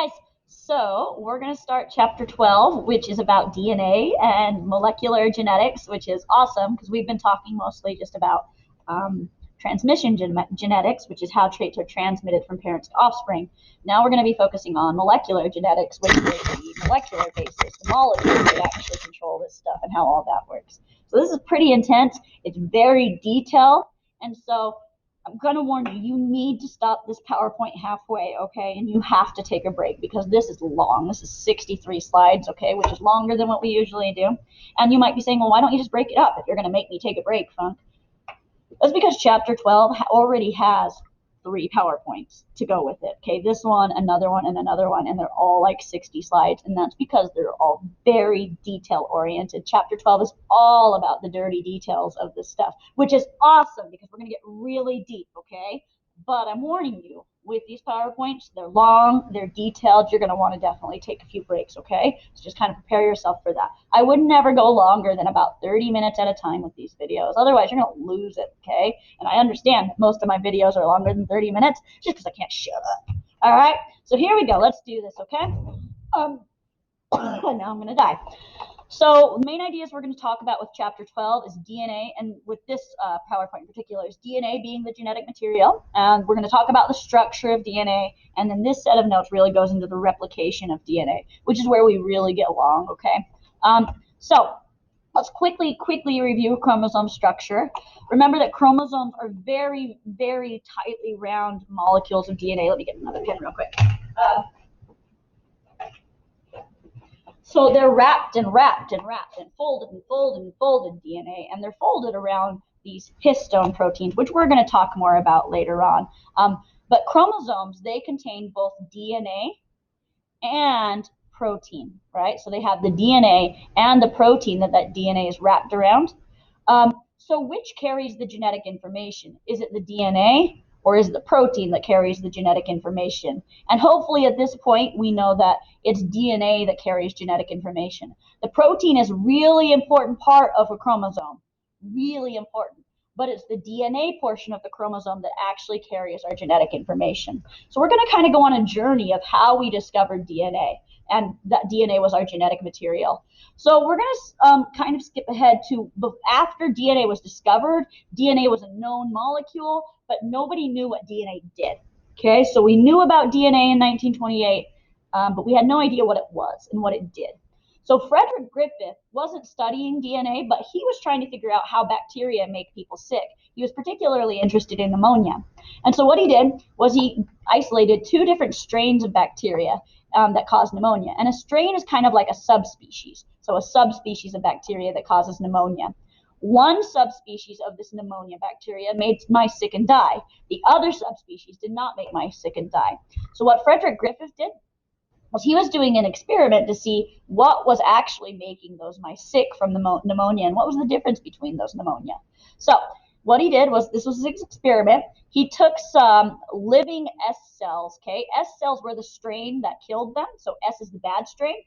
guys, so we're going to start chapter 12, which is about DNA and molecular genetics, which is awesome because we've been talking mostly just about transmission genetics, which is how traits are transmitted from parents to offspring. Now we're going to be focusing on molecular genetics, which is the molecular basis, the molecules that actually control this stuff and how all that works. So this is pretty intense. It's very detailed, and so I'm going to warn you, you need to stop this PowerPoint halfway, okay? And you have to take a break because this is long. This is 63 slides, okay, which is longer than what we usually do. And you might be saying, well, why don't you just break it up if you're going to make me take a break, Funk? That's because chapter 12 already has 3 PowerPoints to go with it, okay? This one, and another one, and they're all like 60 slides, and that's because they're all very detail-oriented. Chapter 12 is all about the dirty details of this stuff, which is awesome because we're going to get really deep, okay? But I'm warning you, with these PowerPoints, they're long, they're detailed, you're going to want to definitely take a few breaks, okay? So just kind of prepare yourself for that. I would never go longer than about 30 minutes at a time with these videos. Otherwise, you're going to lose it, okay? And I understand that most of my videos are longer than 30 minutes just because I can't shut up. All right? So here we go. Let's do this, okay? Now I'm going to die. So the main ideas we're going to talk about with chapter 12 is DNA, and with this PowerPoint in particular is DNA being the genetic material, and we're going to talk about the structure of DNA, and then this set of notes really goes into the replication of DNA, which is where we really get along, okay? So let's quickly review chromosome structure. Remember that chromosomes are very, very tightly wound molecules of DNA. Let me get another pen real quick. So they're wrapped and folded DNA, and they're folded around these histone proteins, which we're going to talk more about later on. But chromosomes, they contain both DNA and protein, right? So they have the DNA and the protein that DNA is wrapped around. So which carries the genetic information? Is it the DNA or is it the protein that carries the genetic information? And hopefully at this point we know that it's DNA that carries genetic information. The protein is a really important part of a chromosome, really important. But it's the DNA portion of the chromosome that actually carries our genetic information. So we're going to kind of go on a journey of how we discovered DNA, and that DNA was our genetic material. So we're going to kind of skip ahead to after DNA was discovered. DNA was a known molecule, but nobody knew what DNA did. Okay, so we knew about DNA in 1928, but we had no idea what it was and what it did. So Frederick Griffith wasn't studying DNA, but he was trying to figure out how bacteria make people sick. He was particularly interested in pneumonia. And so what he did was he isolated 2 different strains of bacteria that cause pneumonia. And a strain is kind of like a subspecies. So a subspecies of bacteria that causes pneumonia. One subspecies of this pneumonia bacteria made mice sick and die. The other subspecies did not make mice sick and die. So what Frederick Griffith did was he was doing an experiment to see what was actually making those mice sick from the pneumonia and what was the difference between those pneumonia. So what he did was, this was his experiment, he took some living S cells, okay? S cells were the strain that killed them, so S is the bad strain.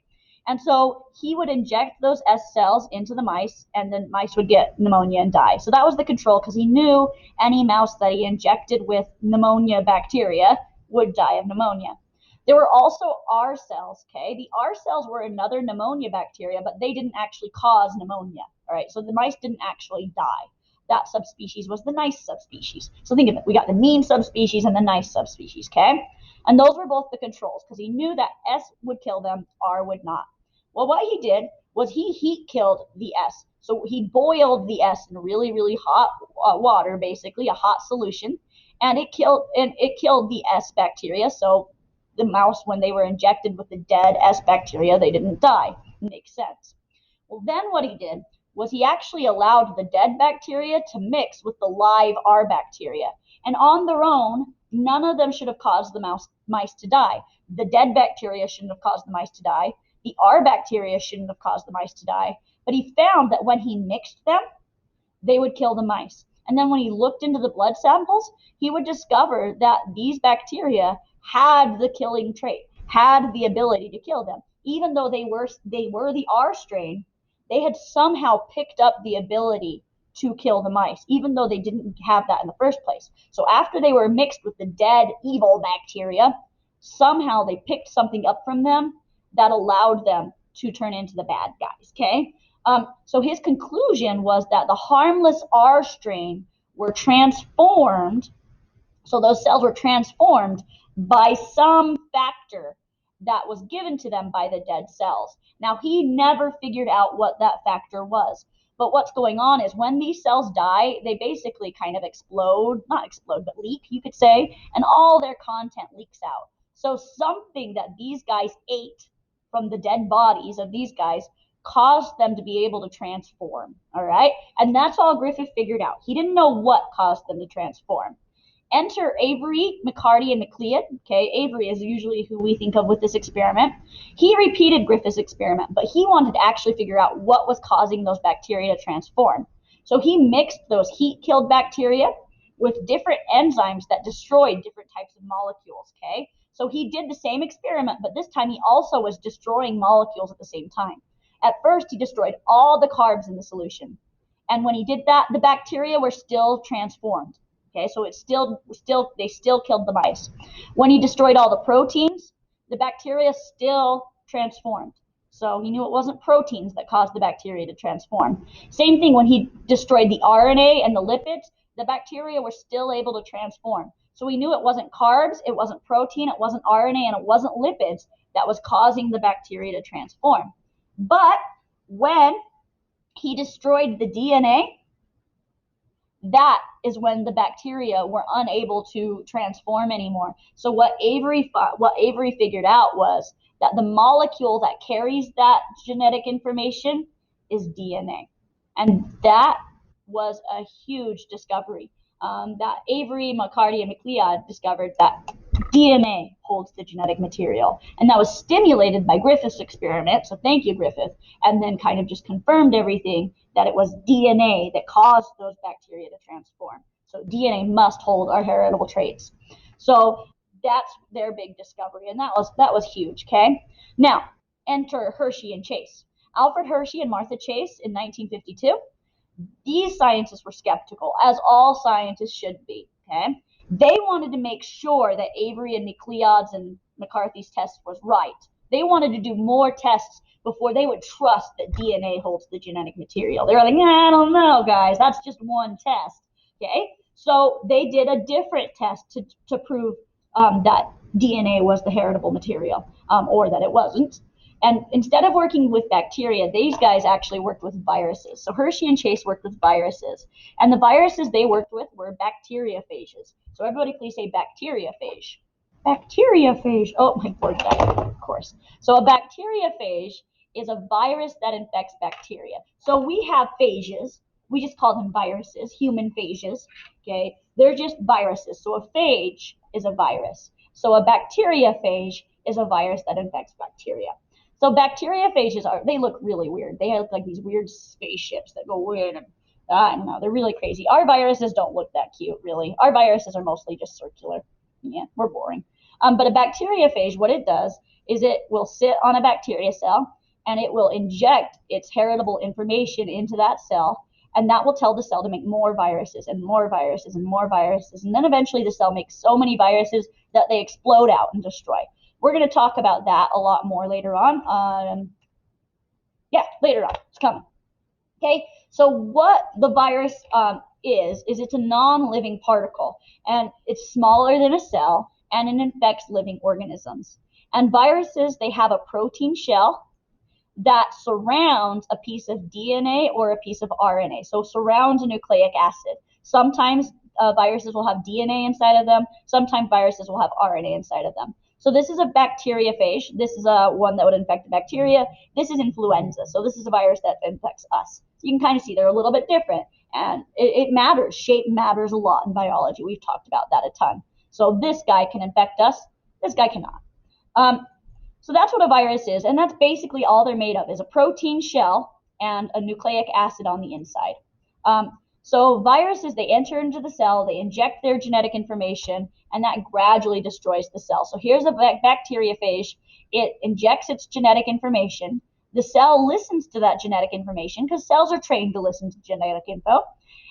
And so he would inject those S cells into the mice, and then mice would get pneumonia and die. So that was the control, because he knew any mouse that he injected with pneumonia bacteria would die of pneumonia. There were also R cells, okay? The R cells were another pneumonia bacteria, but they didn't actually cause pneumonia, all right? So the mice didn't actually die. That subspecies was the nice subspecies. So think of it. We got the mean subspecies and the nice subspecies, okay? And those were both the controls because he knew that S would kill them, R would not. Well, what he did was he heat killed the S. So he boiled the S in really, really hot water, basically a hot solution, and it killed the S bacteria. So the mouse, when they were injected with the dead S bacteria, they didn't die. Makes sense. Well, then what he did was he actually allowed the dead bacteria to mix with the live R bacteria. And on their own, none of them should have caused the mice to die. The dead bacteria shouldn't have caused the mice to die. The R bacteria shouldn't have caused the mice to die. But he found that when he mixed them, they would kill the mice. And then when he looked into the blood samples, he would discover that these bacteria had the killing trait, had the ability to kill them. Even though they were the R strain, they had somehow picked up the ability to kill the mice, even though they didn't have that in the first place. So after they were mixed with the dead evil bacteria, somehow they picked something up from them that allowed them to turn into the bad guys, okay? So his conclusion was that the harmless R strain were transformed, so those cells were transformed by some factor that was given to them by the dead cells. Now, he never figured out what that factor was. But what's going on is when these cells die, they basically kind of explode, not explode, but leak, you could say, and all their content leaks out. So something that these guys ate from the dead bodies of these guys caused them to be able to transform, all right? And that's all Griffith figured out. He didn't know what caused them to transform. Enter Avery, McCarty, and MacLeod. Okay, Avery is usually who we think of with this experiment. He repeated Griffith's experiment, but he wanted to actually figure out what was causing those bacteria to transform. So he mixed those heat-killed bacteria with different enzymes that destroyed different types of molecules, okay? So he did the same experiment, but this time he also was destroying molecules at the same time. At first, he destroyed all the carbs in the solution. And when he did that, the bacteria were still transformed. Okay, so they still killed the mice. When he destroyed all the proteins, the bacteria still transformed. So he knew it wasn't proteins that caused the bacteria to transform. Same thing when he destroyed the RNA and the lipids, the bacteria were still able to transform. So we knew it wasn't carbs, it wasn't protein, it wasn't RNA, and it wasn't lipids that was causing the bacteria to transform. But when he destroyed the DNA, that is when the bacteria were unable to transform anymore. So what Avery figured out was that the molecule that carries that genetic information is DNA. And that was a huge discovery. That Avery, McCarty, and MacLeod discovered that DNA holds the genetic material. And that was stimulated by Griffith's experiment. So thank you, Griffith. And then kind of just confirmed everything that it was DNA that caused those bacteria to transform. So DNA must hold our heritable traits. So that's their big discovery. And that was huge, okay? Now, enter Hershey and Chase. Alfred Hershey and Martha Chase in 1952. These scientists were skeptical, as all scientists should be, okay? They wanted to make sure that Avery and MacLeod's and McCarthy's test was right. They wanted to do more tests before they would trust that DNA holds the genetic material. They were like, I don't know, guys. That's just one test, okay? So they did a different test to prove that DNA was the heritable material, or that it wasn't. And instead of working with bacteria, these guys actually worked with viruses. So Hershey and Chase worked with viruses. And the viruses they worked with were bacteriophages. So everybody please say bacteriophage. Bacteriophage. Oh, my board died, of course. So a bacteriophage is a virus that infects bacteria. So we have phages. We just call them viruses, human phages. Okay, they're just viruses. So a phage is a virus. So a bacteriophage is a virus that infects bacteria. So bacteriophages they look really weird. They look like these weird spaceships that go in and I don't know, they're really crazy. Our viruses don't look that cute, really. Our viruses are mostly just circular. Yeah, we're boring. But a bacteriophage, what it does is it will sit on a bacteria cell and it will inject its heritable information into that cell, and that will tell the cell to make more viruses and more viruses and more viruses. And then eventually the cell makes so many viruses that they explode out and destroy. We're going to talk about that a lot more later on. Later on. It's coming. Okay, so what the virus is it's a non-living particle, and it's smaller than a cell, and it infects living organisms. And viruses, they have a protein shell that surrounds a piece of DNA or a piece of RNA. So surrounds a nucleic acid. Sometimes viruses will have DNA inside of them. Sometimes viruses will have RNA inside of them. So this is a bacteriophage. This is one that would infect the bacteria. This is influenza. So this is a virus that infects us. So you can kind of see they're a little bit different. And it matters. Shape matters a lot in biology. We've talked about that a ton. So this guy can infect us. This guy cannot. So that's what a virus is. And that's basically all they're made of is a protein shell and a nucleic acid on the inside. So viruses, they enter into the cell, they inject their genetic information, and that gradually destroys the cell. So here's a bacteriophage. It injects its genetic information. The cell listens to that genetic information because cells are trained to listen to genetic info.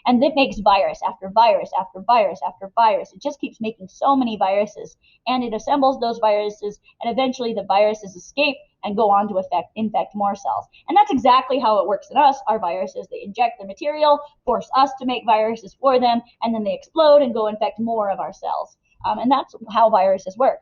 And it makes virus after virus after virus after virus. It just keeps making so many viruses, and it assembles those viruses, and eventually the viruses escape and go on to infect more cells. And that's exactly how it works in us. Our viruses, they inject the material, force us to make viruses for them, and then they explode and go infect more of our cells. And that's how viruses work.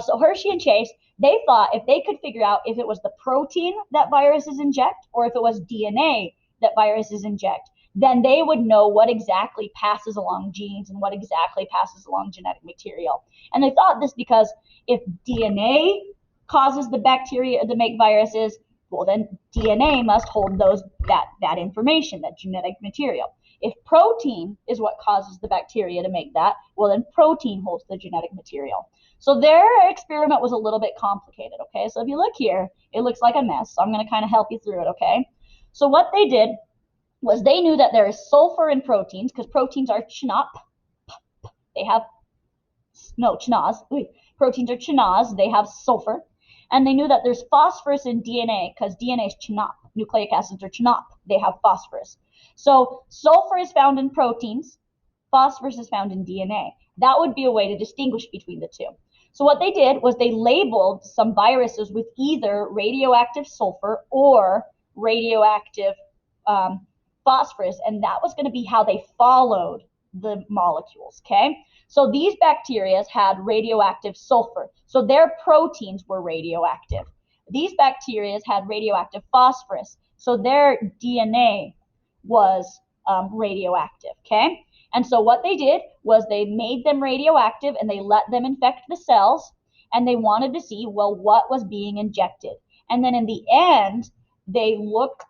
So Hershey and Chase, they thought if they could figure out if it was the protein that viruses inject or if it was DNA that viruses inject, then they would know what exactly passes along genes and what exactly passes along genetic material. And they thought this because if DNA causes the bacteria to make viruses, well, then DNA must hold that information, that genetic material. If protein is what causes the bacteria to make that, well, then protein holds the genetic material. So their experiment was a little bit complicated, okay? So if you look here, it looks like a mess. So I'm going to kind of help you through it, okay? So what they did was they knew that there is sulfur in proteins, because proteins are CHNOP. They have, no, CHNOS. Proteins are CHNOS. They have sulfur. And they knew that there's phosphorus in DNA, because DNA is CHNOP. Nucleic acids are CHNOP. They have phosphorus. So sulfur is found in proteins. Phosphorus is found in DNA. That would be a way to distinguish between the two. So what they did was they labeled some viruses with either radioactive sulfur or radioactive phosphorus, and that was going to be how they followed the molecules, okay? So these bacteria had radioactive sulfur, so their proteins were radioactive. These bacteria had radioactive phosphorus, so their DNA was radioactive, okay? And so what they did was they made them radioactive and they let them infect the cells, and they wanted to see, well, what was being injected. And then in the end, they looked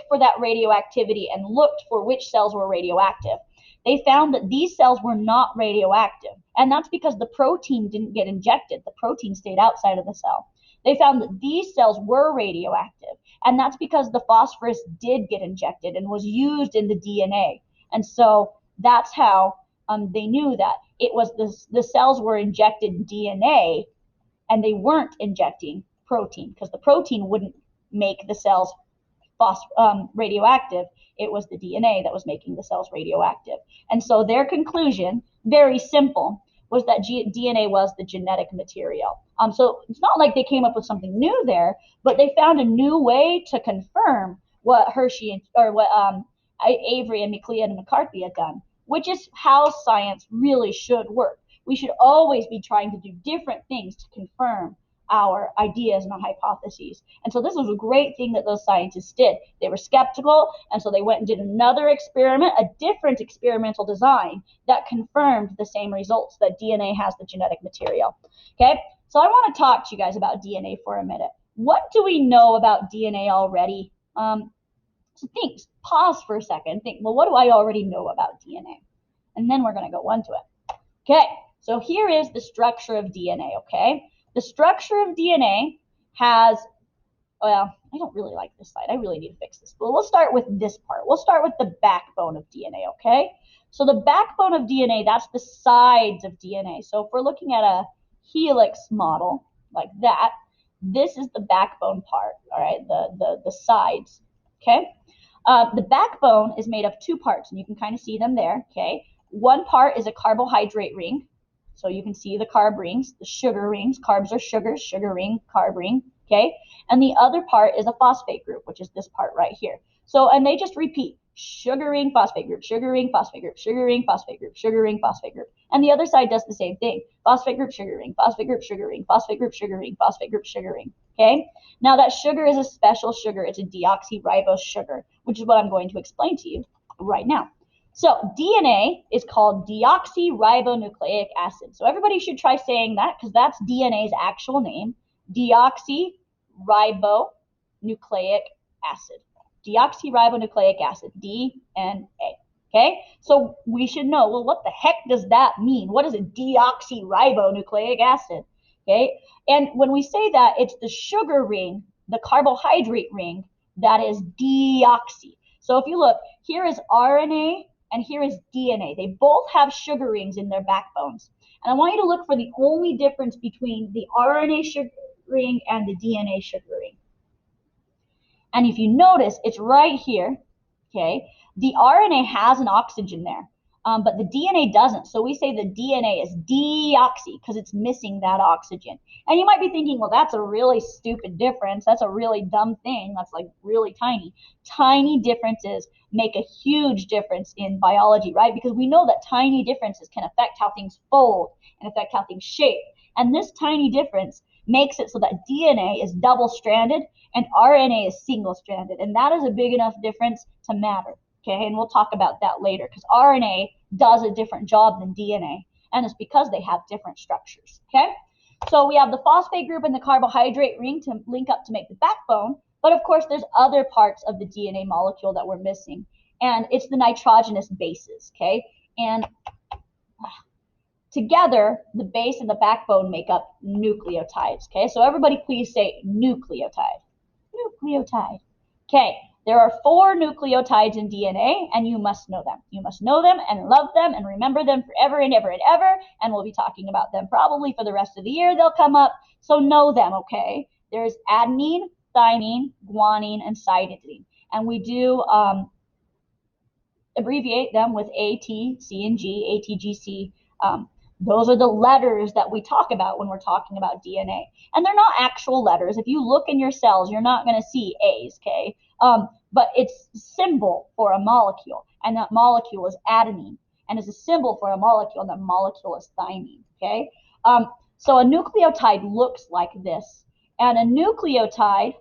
for that radioactivity and looked for which cells were radioactive. They found that these cells were not radioactive, and that's because the protein didn't get injected. The protein stayed outside of the cell. They found that these cells were radioactive, and that's because the phosphorus did get injected and was used in the DNA. And so that's how they knew that it was the cells were injected DNA and they weren't injecting protein, because the protein wouldn't make the cells radioactive. It was the DNA that was making the cells radioactive. And so their conclusion, very simple, was that DNA was the genetic material. So it's not like they came up with something new there, but they found a new way to confirm what Hershey or what Avery and MacLeod and McCarthy had done, which is how science really should work. We should always be trying to do different things to confirm our ideas and our hypotheses. And so this was a great thing that those scientists did. They were skeptical, and so they went and did another experiment, a different experimental design that confirmed the same results, that DNA has the genetic material. Okay, so I want to talk to you guys about DNA for a minute. What do we know about DNA already? So think, pause for a second, think, well, what do I already know about DNA? And then we're going to go on to it. Okay, so here is the structure of DNA, okay? The structure of DNA has, well, I don't really like this slide. I really need to fix this. But we'll start with this part. We'll start with the backbone of DNA, okay? So the backbone of DNA, that's the sides of DNA. So if we're looking at a helix model like that, this is the backbone part, all right, the sides, okay? The backbone is made of two parts, and you can kind of see them there, okay? One part is a carbohydrate ring. So you can see the carb rings, the sugar rings. Carbs are sugars, sugar ring, carb ring, okay? And the other part is a phosphate group, which is this part right here. So, and they just repeat, sugar ring, phosphate group, sugar ring, phosphate group, sugar ring, phosphate group, sugar ring, phosphate group. And the other side does the same thing. Phosphate group, sugar ring, phosphate group, sugar ring, phosphate group, sugar ring, phosphate group, sugar ring, okay? Now that sugar is a special sugar. It's a deoxyribose sugar, which is what I'm going to explain to you right now. So DNA is called deoxyribonucleic acid. So everybody should try saying that, because that's DNA's actual name, deoxyribonucleic acid. Deoxyribonucleic acid, DNA. Okay, so we should know, well, what the heck does that mean? What is a deoxyribonucleic acid? Okay, and when we say that, it's the sugar ring, the carbohydrate ring, that is deoxy. So if you look, here is RNA and here is DNA. They both have sugar rings in their backbones. And I want you to look for the only difference between the RNA sugar ring and the DNA sugar ring. And if you notice, it's right here, okay? The RNA has an oxygen there, but the DNA doesn't. So we say the DNA is deoxy because it's missing that oxygen. And you might be thinking, well, that's a really stupid difference. That's a really dumb thing. That's like really tiny. Tiny differences make a huge difference in biology, right? Because we know that tiny differences can affect how things fold and affect how things shape. And this tiny difference makes it so that DNA is double-stranded and RNA is single-stranded. And that is a big enough difference to matter. Okay, and we'll talk about that later because RNA does a different job than DNA, and it's because they have different structures. Okay, so we have the phosphate group and the carbohydrate ring to link up to make the backbone, but of course there's other parts of the DNA molecule that we're missing, and it's the nitrogenous bases. Okay, and together the base and the backbone make up nucleotides. Okay, so everybody please say nucleotide. Nucleotide. Okay. There are 4 nucleotides in DNA, and you must know them. You must know them and love them and remember them forever and ever and ever, and we'll be talking about them probably for the rest of the year. They'll come up, so know them, okay? There's adenine, thymine, guanine, and cytosine, and we do abbreviate them with A, T, C, and G, A, T, G, C. Those are the letters that we talk about when we're talking about DNA. And they're not actual letters. If you look in your cells, you're not going to see A's, okay? But it's a symbol for a molecule, and that molecule is adenine. And it's a symbol for a molecule, and that molecule is thymine, okay? So a nucleotide looks like this. And a nucleotide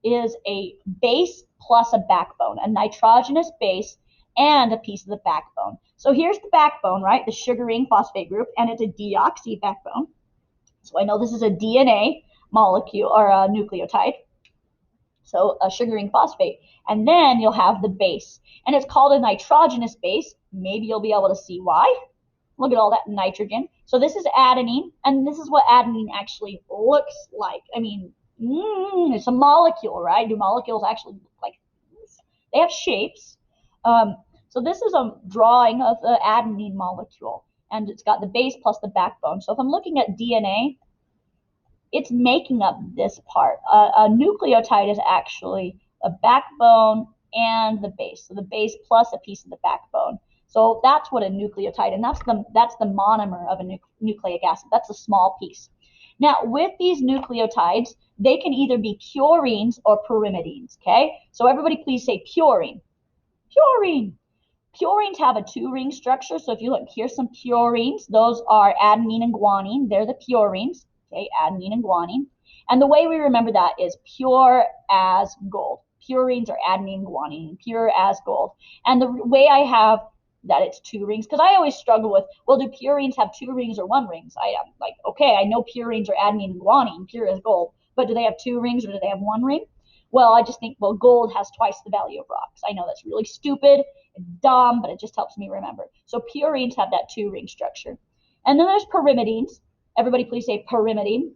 is a base plus a backbone, a nitrogenous base and a piece of the backbone. So here's the backbone, right? The sugar ring phosphate group, and it's a deoxy backbone. So I know this is a DNA molecule or a nucleotide. So a sugar ring phosphate. And then you'll have the base. And it's called a nitrogenous base. Maybe you'll be able to see why. Look at all that nitrogen. So this is adenine, and this is what adenine actually looks like. I mean, it's a molecule, right? Do molecules actually look like this? They have shapes. So this is a drawing of the adenine molecule, and it's got the base plus the backbone. So if I'm looking at DNA, it's making up this part. A nucleotide is actually a backbone and the base. So the base plus a piece of the backbone. So that's what a nucleotide, and that's the monomer of a nucleic acid. That's a small piece. Now, with these nucleotides, they can either be purines or pyrimidines, okay? So everybody please say purine. Purine. Purines have a 2-ring structure. So if you look, here's some purines. Those are adenine and guanine. They're the purines, okay? Adenine and guanine. And the way we remember that is pure as gold. Purines are adenine and guanine, pure as gold. And the way I have that it's 2 rings, because I always struggle with, well, do purines have 2 rings or 1 rings? I am like, okay, I know purines are adenine and guanine, pure as gold, but do they have 2 rings or do they have 1 ring? Well, I just think, well, gold has twice the value of rocks. I know that's really stupid and dumb, but it just helps me remember. So purines have that 2-ring structure. And then there's pyrimidines. Everybody please say pyrimidine.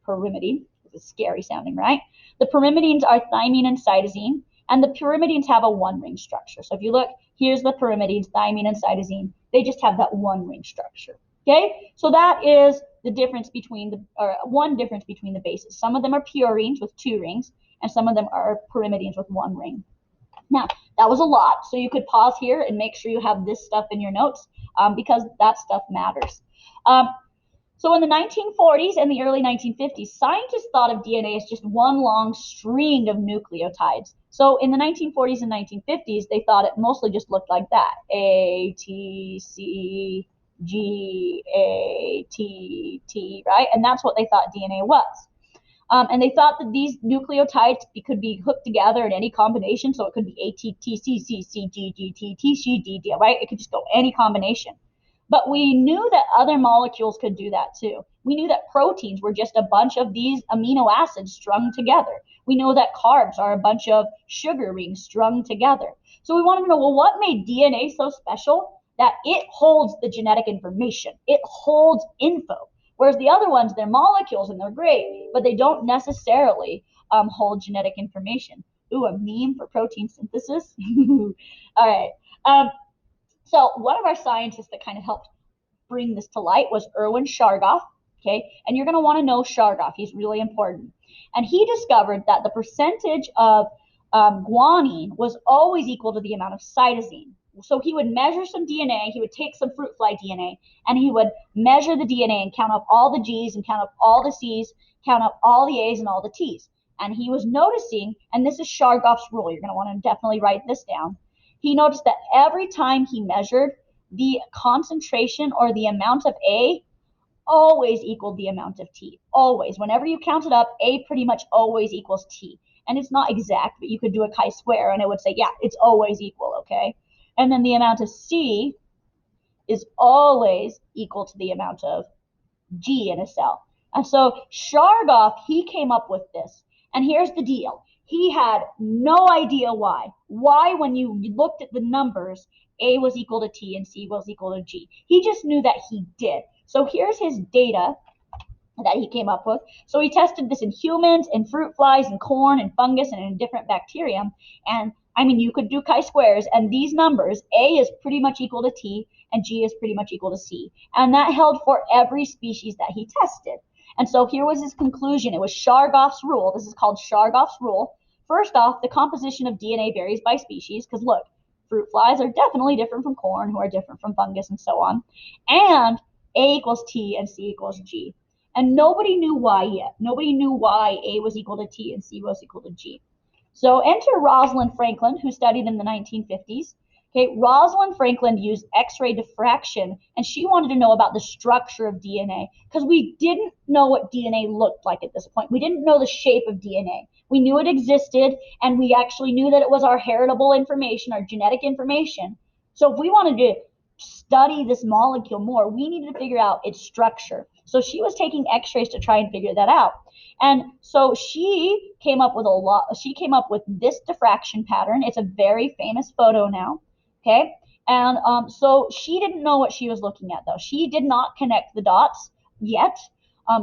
Pyrimidine. It's scary sounding, right? The pyrimidines are thymine and cytosine, and the pyrimidines have a 1-ring structure. So if you look, here's the pyrimidines, thymine and cytosine. They just have that 1-ring structure. Okay, so that is the difference between one difference between the bases. Some of them are purines with 2 rings, and some of them are pyrimidines with 1 ring. Now, that was a lot, so you could pause here and make sure you have this stuff in your notes because that stuff matters. So in the 1940s and the early 1950s, scientists thought of DNA as just one long string of nucleotides. So in the 1940s and 1950s, they thought it mostly just looked like that. A, T, C, G, A, T, T, right? And that's what they thought DNA was. And they thought that these nucleotides could be hooked together in any combination. So it could be A, T, T, C, C, C, G, G, T, T, C, D, D, right? It could just go any combination. But we knew that other molecules could do that too. We knew that proteins were just a bunch of these amino acids strung together. We know that carbs are a bunch of sugar rings strung together. So we wanted to know, well, what made DNA so special? That it holds the genetic information. It holds info. Whereas the other ones, they're molecules and they're great, but they don't necessarily hold genetic information. Ooh, a meme for protein synthesis. All right. So one of our scientists that kind of helped bring this to light was Erwin Chargaff, okay? And you're going to want to know Chargaff. He's really important. And he discovered that the percentage of guanine was always equal to the amount of cytosine. So he would measure some DNA, he would take some fruit fly DNA, and he would measure the DNA and count up all the G's and count up all the C's, count up all the A's and all the T's. And he was noticing, and this is Chargaff's rule, you're going to want to definitely write this down. He noticed that every time he measured, the concentration or the amount of A always equaled the amount of T. Always. Whenever you count it up, A pretty much always equals T. And it's not exact, but you could do a chi-square and it would say, yeah, it's always equal, okay? And then the amount of C is always equal to the amount of G in a cell. And so Chargaff, he came up with this. And here's the deal. He had no idea why. Why, when you looked at the numbers, A was equal to T and C was equal to G. He just knew that he did. So here's his data that he came up with. So he tested this in humans, in fruit flies, in corn, in fungus, and in different bacterium. And I mean, you could do chi-squares, and these numbers, A is pretty much equal to T, and G is pretty much equal to C. And that held for every species that he tested. And so here was his conclusion. It was Chargaff's rule. This is called Chargaff's rule. First off, the composition of DNA varies by species, because look, fruit flies are definitely different from corn, who are different from fungus, and so on. And A equals T and C equals G. And nobody knew why yet. Nobody knew why A was equal to T and C was equal to G. So enter Rosalind Franklin, who studied in the 1950s. Okay, Rosalind Franklin used X-ray diffraction, and she wanted to know about the structure of DNA because we didn't know what DNA looked like at this point. We didn't know the shape of DNA. We knew it existed, and we actually knew that it was our heritable information, our genetic information. So if we wanted to study this molecule more, we needed to figure out its structure. So she was taking X-rays to try and figure that out. And so she came up with this diffraction pattern. It's a very famous photo now. Okay. And so she didn't know what she was looking at, though. She did not connect the dots yet.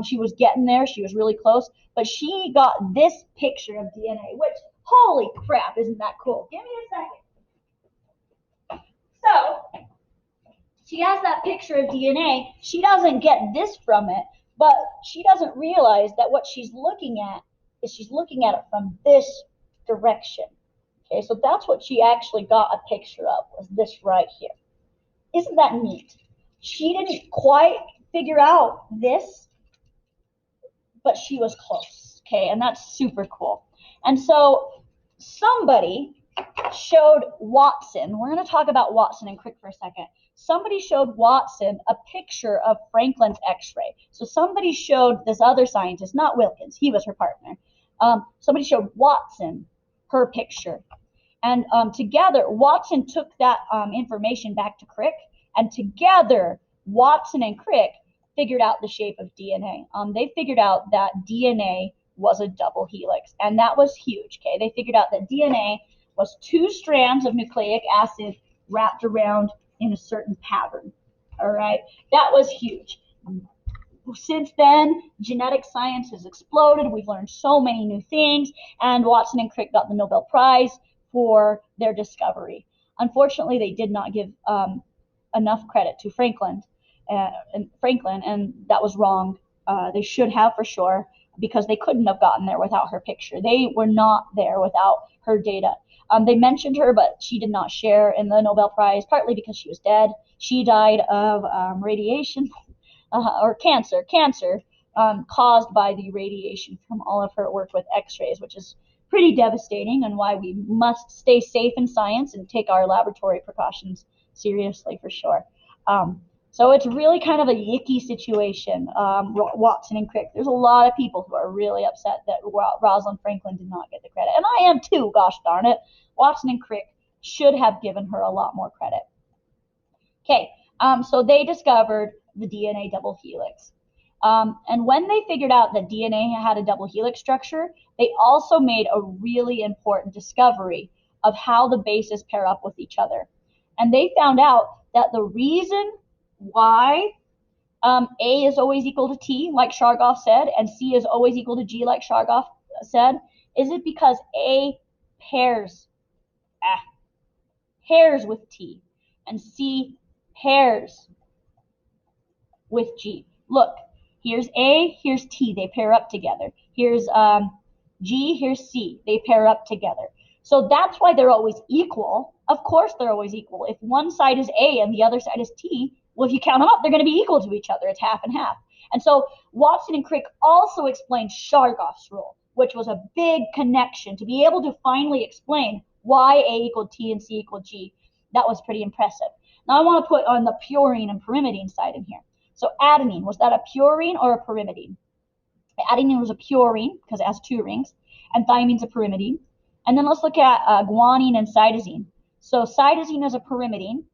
She was getting there. She was really close. But she got this picture of DNA, which, holy crap, isn't that cool? Give me a second. So she has that picture of DNA. She doesn't get this from it, but she doesn't realize that what she's looking at is she's looking at it from this direction. Okay, so that's what she actually got a picture of, was this right here. Isn't that neat? She didn't quite figure out this, but she was close. Okay, and that's super cool. And so somebody showed Watson, we're going to talk about Watson and Crick for a second. Somebody showed Watson a picture of Franklin's X-ray. So somebody showed this other scientist, not Wilkins, he was her partner. Somebody showed Watson her picture. And together, Watson took that information back to Crick, and together, Watson and Crick figured out the shape of DNA. They figured out that DNA was a double helix, and that was huge. Okay, they figured out that DNA was 2 strands of nucleic acid wrapped around in a certain pattern. All right, that was huge. Since then, genetic science has exploded. We've learned so many new things, and Watson and Crick got the Nobel Prize for their discovery. Unfortunately, they did not give enough credit to Franklin, and that was wrong. They should have, for sure, because they couldn't have gotten there without her picture. They were not there without her data. They mentioned her, but she did not share in the Nobel Prize, partly because she was dead. She died of radiation or cancer caused by the radiation from all of her work with X-rays, which is pretty devastating, and why we must stay safe in science and take our laboratory precautions seriously, for sure. So it's really kind of a yicky situation, Watson and Crick. There's a lot of people who are really upset that Rosalind Franklin did not get the credit. And I am too, gosh darn it. Watson and Crick should have given her a lot more credit. Okay, so they discovered the DNA double helix. And when they figured out that DNA had a double helix structure, they also made a really important discovery of how the bases pair up with each other. And they found out that the reason why A is always equal to T, like Chargaff said, and C is always equal to G, like Chargaff said, is it because A pairs with T, and C pairs with G. Look, here's A, here's T, they pair up together. Here's G, here's C, they pair up together. So that's why they're always equal. Of course, they're always equal. If one side is A and the other side is T, well, if you count them up, they're going to be equal to each other. It's half and half. And so Watson and Crick also explained Chargaff's rule, which was a big connection to be able to finally explain why A equaled T and C equaled G. That was pretty impressive. Now I want to put on the purine and pyrimidine side in here. So adenine, was that a purine or a pyrimidine? Adenine was a purine because it has two rings, and thymine a pyrimidine. And then let's look at guanine and cytosine. So cytosine is a pyrimidine,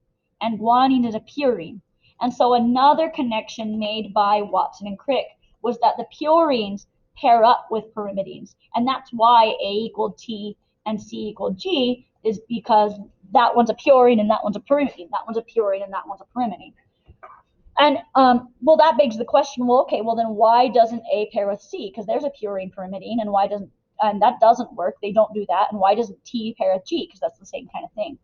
and guanine is a purine. And so another connection made by Watson and Crick was that the purines pair up with pyrimidines. And that's why A equaled T and C equaled G, is because that one's a purine and that one's a pyrimidine. That one's a purine and that one's a pyrimidine. And well, that begs the question. Well, okay, well then why doesn't A pair with C? Because there's a purine pyrimidine, and why doesn't, and that doesn't work. They don't do that. And why doesn't T pair with G? Because that's the same kind of thing.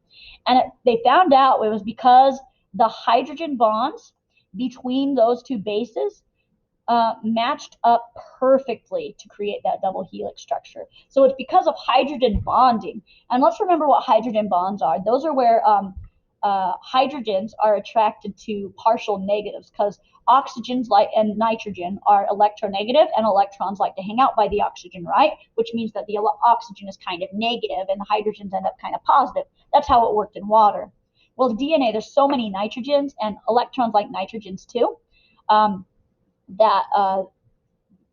And they found out it was because the hydrogen bonds between those two bases matched up perfectly to create that double helix structure. So it's because of hydrogen bonding. And let's remember what hydrogen bonds are. Those are where hydrogens are attracted to partial negatives, because oxygens and nitrogen are electronegative, and electrons like to hang out by the oxygen, right? Which means that the oxygen is kind of negative and the hydrogens end up kind of positive. That's how it worked in water. Well, DNA, there's so many nitrogens, and electrons like nitrogens too, that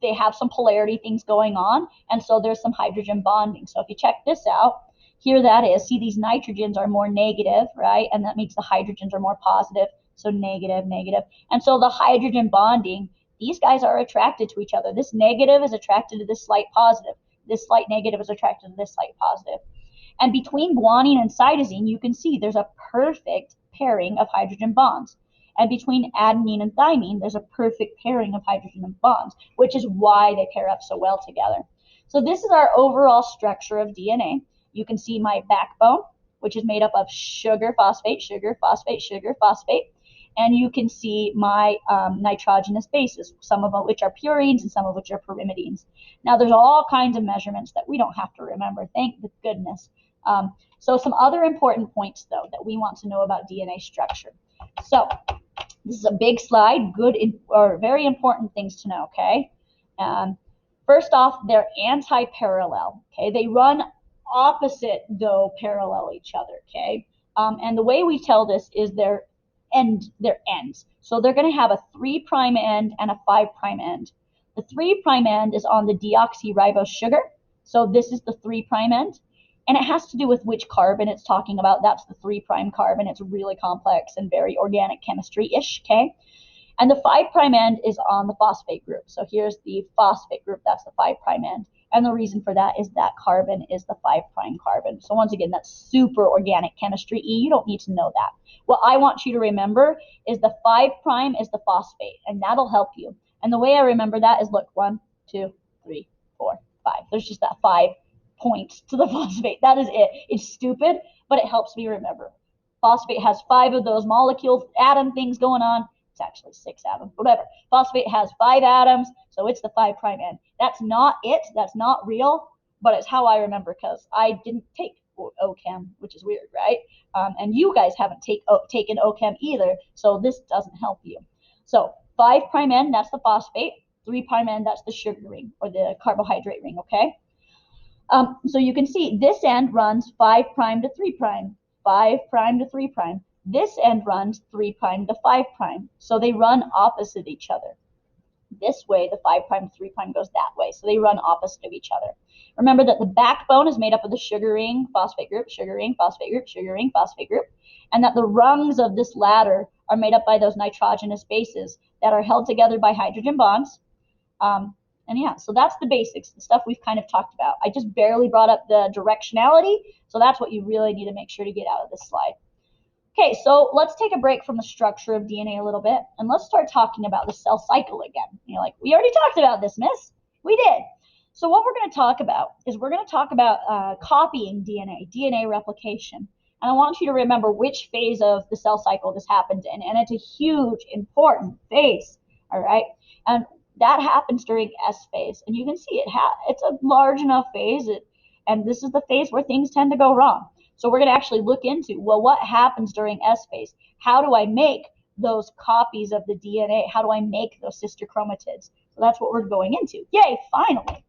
they have some polarity things going on, and so there's some hydrogen bonding. So if you check this out, here that is, see these nitrogens are more negative, right? And that means the hydrogens are more positive, so negative, negative. And so the hydrogen bonding, these guys are attracted to each other. This negative is attracted to this slight positive. This slight negative is attracted to this slight positive. And between guanine and cytosine, you can see there's a perfect pairing of hydrogen bonds. And between adenine and thymine, there's a perfect pairing of hydrogen bonds, which is why they pair up so well together. So this is our overall structure of DNA. You can see my backbone, which is made up of sugar, phosphate, sugar, phosphate, sugar, phosphate. And you can see my nitrogenous bases, some of which are purines and some of which are pyrimidines. Now, there's all kinds of measurements that we don't have to remember, thank goodness. So some other important points, though, that we want to know about DNA structure. So this is a big slide, good or very important things to know, okay? First off, they're anti-parallel, okay? They run opposite, though parallel each other, okay? And the way we tell this is their ends. So they're going to have a 3' end and a 5' end. The 3' end is on the deoxyribose sugar, so this is the 3' end. And it has to do with which carbon it's talking about. That's the 3' carbon. It's really complex and very organic chemistry-ish, okay? And the 5' end is on the phosphate group. So here's the phosphate group. That's the 5' end. And the reason for that is that carbon is the 5' carbon. So once again, that's super organic chemistry. You don't need to know that. What I want you to remember is the 5' is the phosphate, and that'll help you. And the way I remember that is, look, 1, 2, 3, 4, 5. There's just that 5 points to the phosphate. That is it. It's stupid, but it helps me remember. Phosphate has 5 of those molecules, atom things going on. It's actually 6 atoms, whatever. Phosphate has 5 atoms, so it's the 5' end. That's not it. That's not real, but it's how I remember, because I didn't take OChem, which is weird, right? And you guys haven't taken OChem either, so this doesn't help you. So 5' end, that's the phosphate. 3' end, that's the sugar ring, or the carbohydrate ring, okay? So you can see this end runs 5' to 3', 5' to 3'. This end runs 3' to 5'. So they run opposite each other. This way, the 5' to 3' goes that way. So they run opposite of each other. Remember that the backbone is made up of the sugar ring, phosphate group, sugar ring, phosphate group, sugar ring, phosphate group, and that the rungs of this ladder are made up by those nitrogenous bases that are held together by hydrogen bonds. And yeah, so that's the basics, the stuff we've kind of talked about. I just barely brought up the directionality, so that's what you really need to make sure to get out of this slide. Okay, so let's take a break from the structure of DNA a little bit, and let's start talking about the cell cycle again. And you're like, we already talked about this, miss. We did. So what we're going to talk about is we're going to talk about copying DNA replication. And I want you to remember which phase of the cell cycle this happened in, and it's a huge, important phase, all right? And that happens during S phase, and you can see it's a large enough phase, and this is the phase where things tend to go wrong. So we're going to actually look into, well, what happens during S phase? How do I make those copies of the DNA? How do I make those sister chromatids? So that's what we're going into. Yay, finally.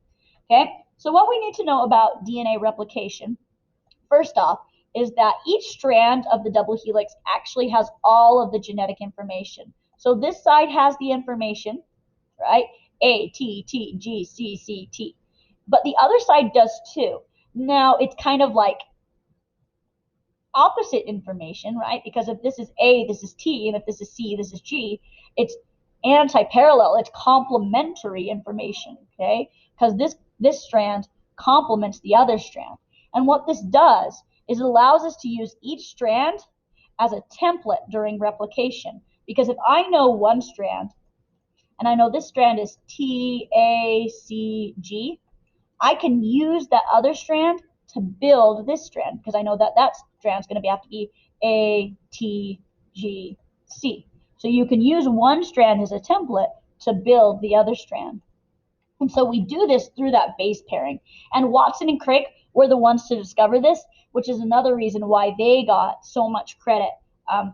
Okay, so what we need to know about DNA replication, first off, is that each strand of the double helix actually has all of the genetic information. So this side has the information, right? A, T, T, G, C, C, T. But the other side does too. Now, it's kind of like opposite information, right? Because if this is A, this is T, and if this is C, this is G, it's anti-parallel, it's complementary information, okay? Because this strand complements the other strand. And what this does is it allows us to use each strand as a template during replication. Because if I know one strand, and I know this strand is T, A, C, G, I can use that other strand to build this strand because I know that that strand's going to have to be A, T, G, C. So you can use one strand as a template to build the other strand. And so we do this through that base pairing. And Watson and Crick were the ones to discover this, which is another reason why they got so much credit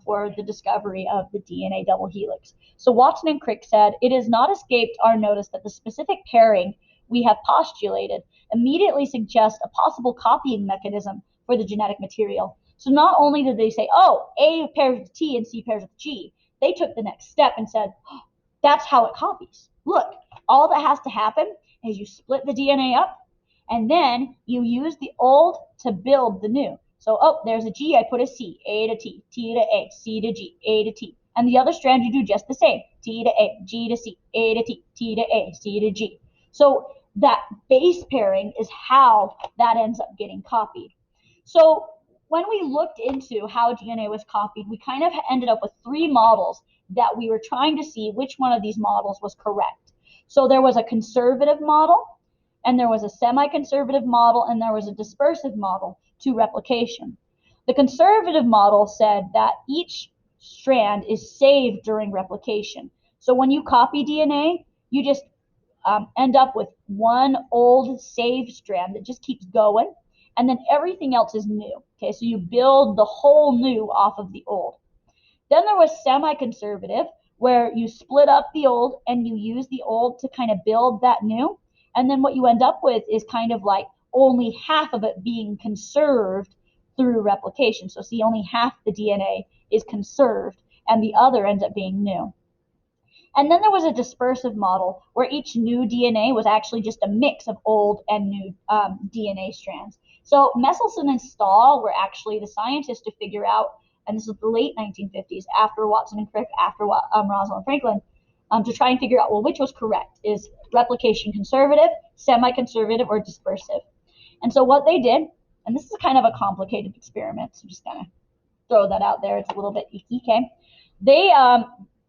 for the discovery of the DNA double helix. So Watson and Crick said, "It has not escaped our notice that the specific pairing we have postulated immediately suggests a possible copying mechanism for the genetic material." So not only did they say, oh, A pairs with T and C pairs with G, they took the next step and said, oh, that's how it copies. Look, all that has to happen is you split the DNA up, and then you use the old to build the new. So, oh, there's a G, I put a C, A to T, T to A, C to G, A to T. And the other strand, you do just the same, T to A, G to C, A to T, T to A, C to G. So that base pairing is how that ends up getting copied. So when we looked into how DNA was copied, we kind of ended up with three models that we were trying to see which one of these models was correct. So there was a conservative model, and there was a semi-conservative model, and there was a dispersive model to replication. The conservative model said that each strand is saved during replication. So when you copy DNA, you just end up with one old saved strand that just keeps going, and then everything else is new. Okay, so you build the whole new off of the old. Then there was semi-conservative, where you split up the old and you use the old to kind of build that new. And then what you end up with is kind of like only half of it being conserved through replication. So see, only half the DNA is conserved and the other ends up being new. And then there was a dispersive model where each new DNA was actually just a mix of old and new DNA strands. So Meselson and Stahl were actually the scientists to figure out, and this was the late 1950s, after Watson and Crick, after Rosalind Franklin, to try and figure out, well, which was correct? Is replication conservative, semi-conservative, or dispersive? And so what they did, and this is kind of a complicated experiment, so just kind of throw that out there. It's a little bit icky, okay? They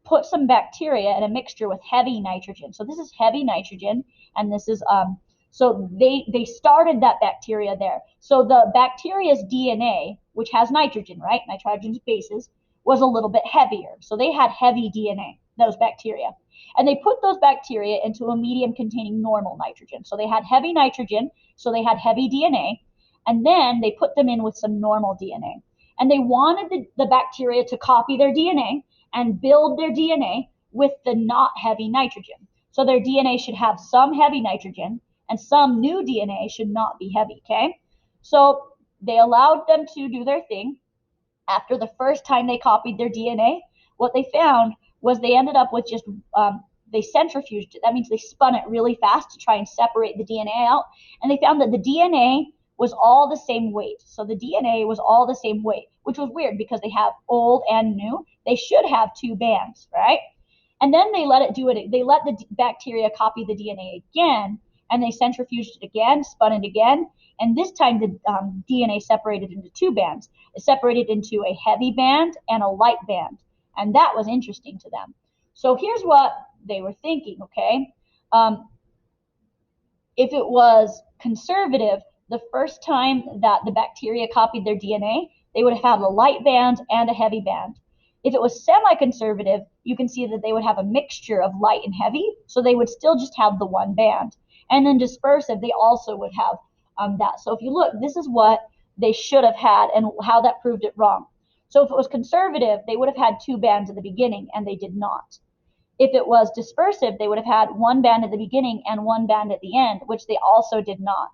put some bacteria in a mixture with heavy nitrogen. So this is heavy nitrogen, and this is so they started that bacteria there. So the bacteria's DNA, which has nitrogen, right? Nitrogen's bases, was a little bit heavier. So they had heavy DNA, those bacteria. And they put those bacteria into a medium containing normal nitrogen. So they had heavy nitrogen, so they had heavy DNA, and then they put them in with some normal DNA. And they wanted the bacteria to copy their DNA and build their DNA with the not heavy nitrogen. So their DNA should have some heavy nitrogen, and some new DNA should not be heavy, okay? So they allowed them to do their thing. After the first time they copied their DNA, what they found was they ended up with just, they centrifuged it. That means they spun it really fast to try and separate the DNA out. And they found that the DNA was all the same weight. So the DNA was all the same weight, which was weird because they have old and new. They should have two bands, right? And then they let it do it. They let the bacteria copy the DNA again, and they centrifuged it again, spun it again, and this time the DNA separated into two bands. It separated into a heavy band and a light band, and that was interesting to them. So here's what they were thinking, okay? If it was conservative, the first time that the bacteria copied their DNA, they would have had a light band and a heavy band. If it was semi-conservative, you can see that they would have a mixture of light and heavy, so they would still just have the one band. And then dispersive, they also would have that. So if you look, this is what they should have had and how that proved it wrong. So if it was conservative, they would have had 2 bands at the beginning, and they did not. If it was dispersive, they would have had 1 band at the beginning and 1 band at the end, which they also did not.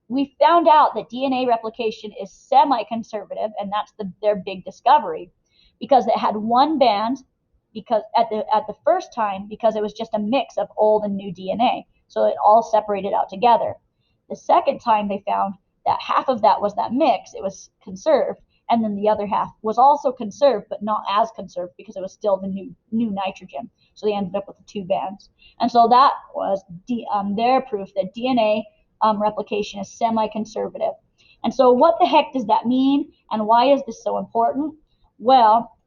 We found out that DNA replication is semi-conservative, and that's their big discovery, because it had 1 band because at the first time, because it was just a mix of old and new DNA, so it all separated out together. The second time they found that half of that was that mix, it was conserved, and then the other half was also conserved, but not as conserved because it was still the new nitrogen. So they ended up with the 2 bands. And so that was their proof that DNA replication is semi-conservative. And so what the heck does that mean, and why is this so important? Well,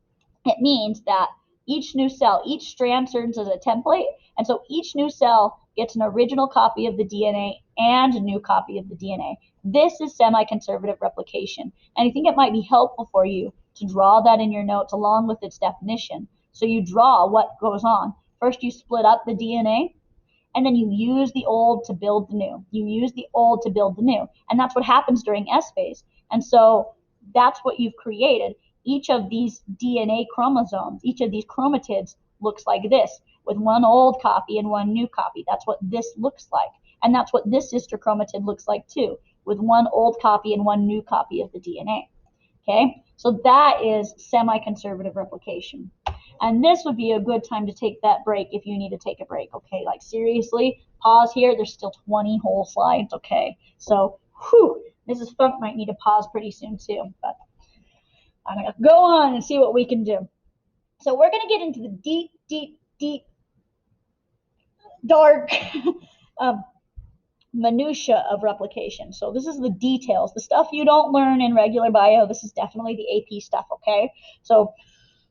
it means that each new cell, each strand serves as a template, and so each new cell gets an original copy of the DNA and a new copy of the DNA. This is semi-conservative replication, and I think it might be helpful for you to draw that in your notes along with its definition. So you draw what goes on. First, you split up the DNA, and then you use the old to build the new. You use the old to build the new, and that's what happens during S phase. And so that's what you've created. Each of these DNA chromosomes, each of these chromatids looks like this, with 1 old copy and 1 new copy. That's what this looks like. And that's what this sister chromatid looks like too, with 1 old copy and 1 new copy of the DNA. Okay, so that is semi-conservative replication. And this would be a good time to take that break if you need to take a break. Okay, like seriously, pause here. There's still 20 whole slides. Okay, so Mrs. Funk might need to pause pretty soon too, but I'm going to go on and see what we can do. So we're going to get into the deep, dark minutia of replication. So this is the details, the stuff you don't learn in regular bio. This is definitely the AP stuff, okay? So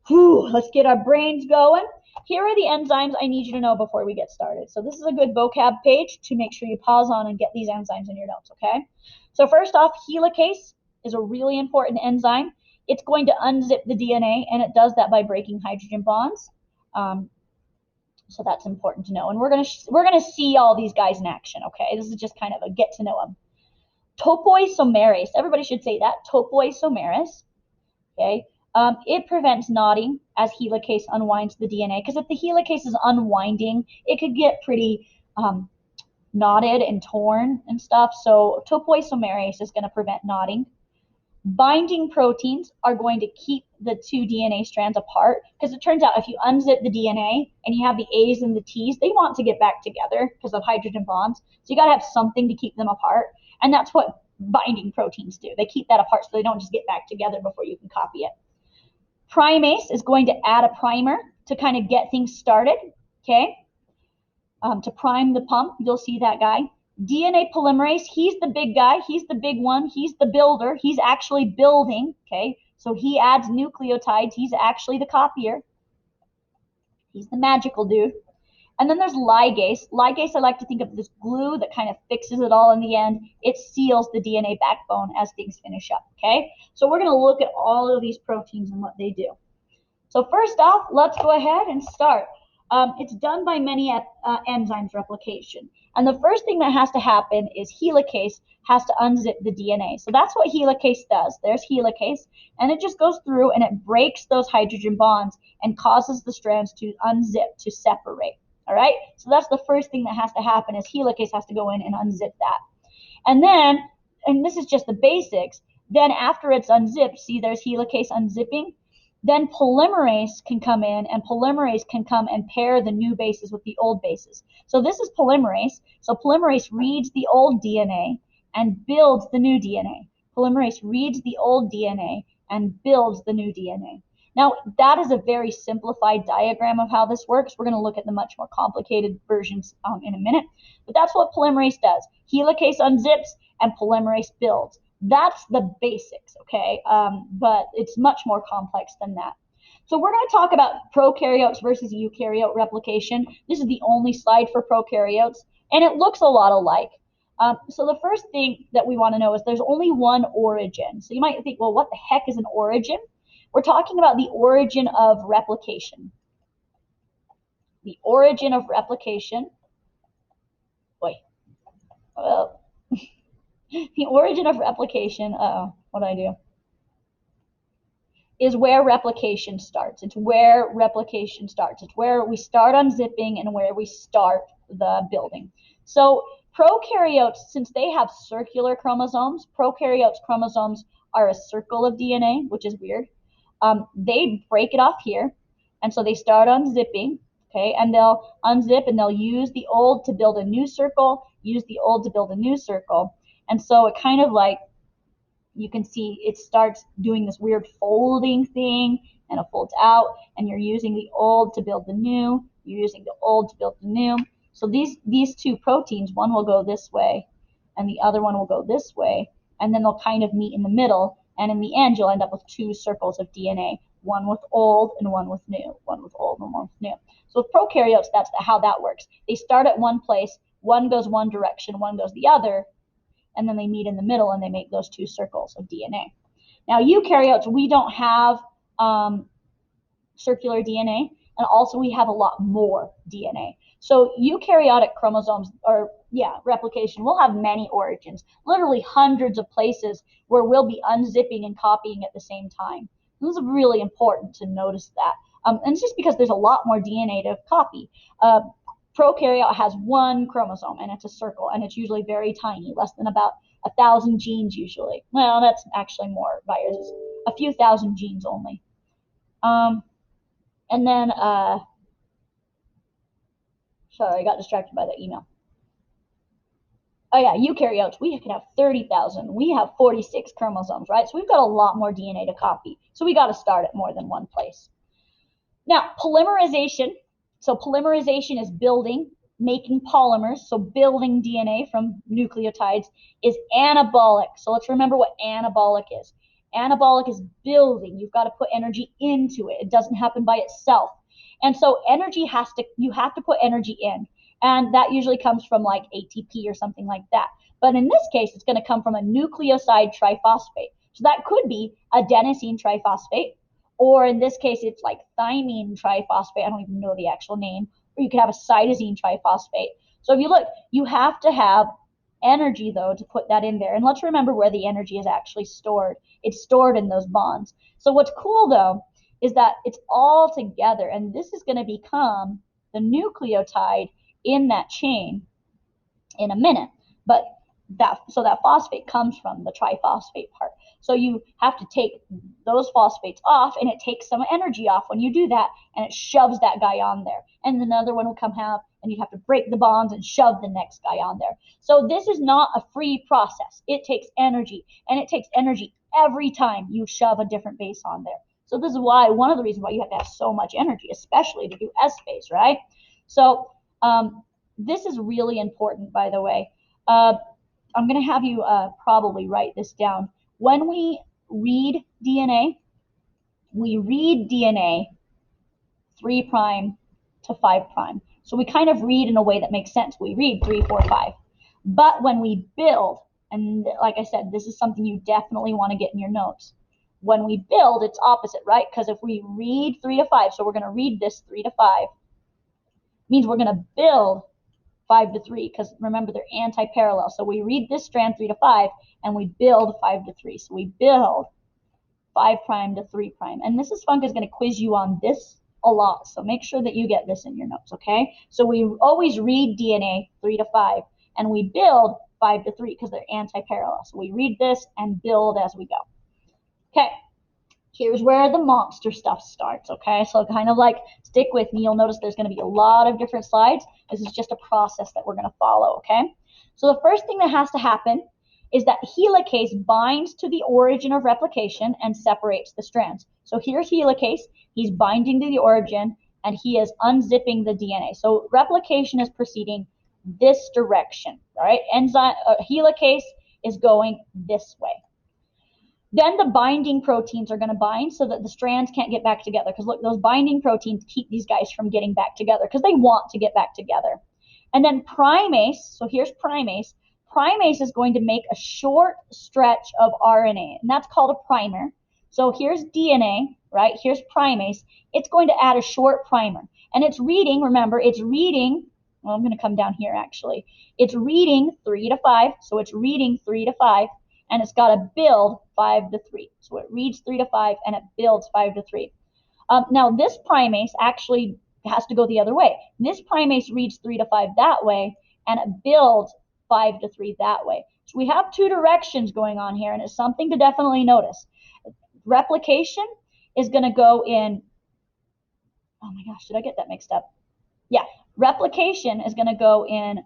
let's get our brains going. Here are the enzymes I need you to know before we get started. So this is a good vocab page to make sure you pause on and get these enzymes in your notes, okay? So first off, helicase is a really important enzyme. It's going to unzip the DNA, and it does that by breaking hydrogen bonds. So that's important to know. And we're gonna see all these guys in action, okay? This is just kind of a get to know them. Topoisomerase, everybody should say that, topoisomerase, okay? It prevents knotting as helicase unwinds the DNA, because if the helicase is unwinding, it could get pretty knotted and torn and stuff. So topoisomerase is going to prevent knotting. Binding proteins are going to keep the 2 DNA strands apart, because it turns out if you unzip the DNA and you have the A's and the T's, they want to get back together because of hydrogen bonds. So you got to have something to keep them apart, and that's what binding proteins do. They keep that apart so they don't just get back together before you can copy it. Primase is going to add a primer to kind of get things started, okay? To prime the pump, you'll see that guy. DNA polymerase, he's the big guy, he's the big one, he's the builder, he's actually building, okay? So he adds nucleotides, he's actually the copier. He's the magical dude. And then there's ligase. Ligase, I like to think of this glue that kind of fixes it all in the end. It seals the DNA backbone as things finish up, okay? So we're going to look at all of these proteins and what they do. So first off, let's go ahead and start. It's done by many enzymes replication. And the first thing that has to happen is helicase has to unzip the DNA. So that's what helicase does. There's helicase, and it just goes through and it breaks those hydrogen bonds and causes the strands to unzip, to separate. All right, so that's the first thing that has to happen is helicase has to go in and unzip that. And then, and this is just the basics, then after it's unzipped, see there's helicase unzipping, then polymerase can come in, and polymerase can come and pair the new bases with the old bases. So this is polymerase. So polymerase reads the old DNA and builds the new DNA. Polymerase reads the old DNA and builds the new DNA. Now, that is a very simplified diagram of how this works. We're going to look at the much more complicated versions in a minute. But that's what polymerase does. Helicase unzips and polymerase builds. That's the basics, okay? But it's much more complex than that. So we're going to talk about prokaryotes versus eukaryote replication. This is the only slide for prokaryotes, and it looks a lot alike. So the first thing that we want to know is there's only one origin. So you might think, well, what the heck is an origin? We're talking about the origin of replication. The origin of replication. Wait. The origin of replication, what do I do? Is where replication starts. It's where replication starts. It's where we start unzipping and where we start the building. So prokaryotes, since they have circular chromosomes, prokaryotes chromosomes are a circle of DNA, which is weird. They break it off here, and so they start unzipping, okay, and they'll unzip and they'll use the old to build a new circle, use the old to build a new circle. And so it kind of like, you can see it starts doing this weird folding thing, and it folds out, and you're using the old to build the new, you're using the old to build the new. So these two proteins, one will go this way and the other one will go this way, and then they'll kind of meet in the middle, and in the end you'll end up with two circles of DNA, one with old and one with new, one with old and one with new. So with prokaryotes, that's how that works. They start at one place, one goes one direction, one goes the other, and then they meet in the middle and they make those two circles of DNA. Now, eukaryotes, we don't have circular DNA, and also we have a lot more DNA. So eukaryotic chromosomes, or replication, will have many origins, literally hundreds of places where we'll be unzipping and copying at the same time. This is really important to notice that. And it's just because there's a lot more DNA to copy. Prokaryote has one chromosome, and it's a circle, and it's usually very tiny, less than about 1,000 genes usually. Well, that's actually more viruses, a few thousand genes only. And then, sorry, I got distracted by the email. Oh yeah, eukaryotes, we can have 30,000. We have 46 chromosomes, right? So we've got a lot more DNA to copy. So we got to start at more than one place. Now, polymerization. So polymerization is building, making polymers. So building DNA from nucleotides is anabolic. So let's remember what anabolic is. Anabolic is building. You've got to put energy into it. It doesn't happen by itself. And so you have to put energy in. And that usually comes from like ATP or something like that. But in this case, it's going to come from a nucleoside triphosphate. So that could be adenosine triphosphate, or in this case, it's like thymine triphosphate. I don't even know the actual name. Or you could have a cytosine triphosphate. So if you look, you have to have energy, though, to put that in there. And let's remember where the energy is actually stored. It's stored in those bonds. So what's cool, though, is that it's all together. And this is going to become the nucleotide in that chain in a minute. But that phosphate comes from the triphosphate part. So you have to take those phosphates off, and it takes some energy off when you do that, and it shoves that guy on there. And another one will come out, and you have to break the bonds and shove the next guy on there. So this is not a free process. It takes energy, and it takes energy every time you shove a different base on there. So this is why, one of the reasons why you have to have so much energy, especially to do S phase, right? So this is really important, by the way. I'm going to have you probably write this down. When we read DNA, we read DNA 3' to 5'. So we kind of read in a way that makes sense. We read 3, 4, 5. But when we build, and like I said, this is something you definitely want to get in your notes. When we build, it's opposite, right? Because if we read 3 to 5, so we're going to read this 3 to 5, means we're going to build 5 to 3, because remember, they're anti-parallel. So we read this strand 3 to 5, and we build 5 to 3. So we build 5' to 3'. And Mrs. Funk is going to quiz you on this a lot, so make sure that you get this in your notes, okay? So we always read DNA 3 to 5, and we build 5 to 3 because they're anti-parallel. So we read this and build as we go. Okay, here's where the monster stuff starts, okay? So kind of like stick with me. You'll notice there's going to be a lot of different slides. This is just a process that we're going to follow, okay? So the first thing that has to happen is that helicase binds to the origin of replication and separates the strands. So here's helicase. He's binding to the origin, and he is unzipping the DNA. So replication is proceeding this direction, all right? Helicase is going this way. Then the binding proteins are going to bind so that the strands can't get back together. Because look, those binding proteins keep these guys from getting back together because they want to get back together. And then primase, so here's primase. Primase is going to make a short stretch of RNA, and that's called a primer. So here's DNA, right? Here's primase. It's going to add a short primer. And it's reading, remember, it's reading well, I'm going to come down here actually. It's reading 3 to 5, so it's reading 3 to 5, and it's got to build 5 to 3. So it reads 3 to 5, and it builds 5 to 3. Now this primase actually has to go the other way. This primase reads 3 to 5 that way, and it builds 5 to 3 that way. So we have two directions going on here, and it's something to definitely notice. Replication is going to go in, oh my gosh, did I get that mixed up? Yeah, replication is going to go in,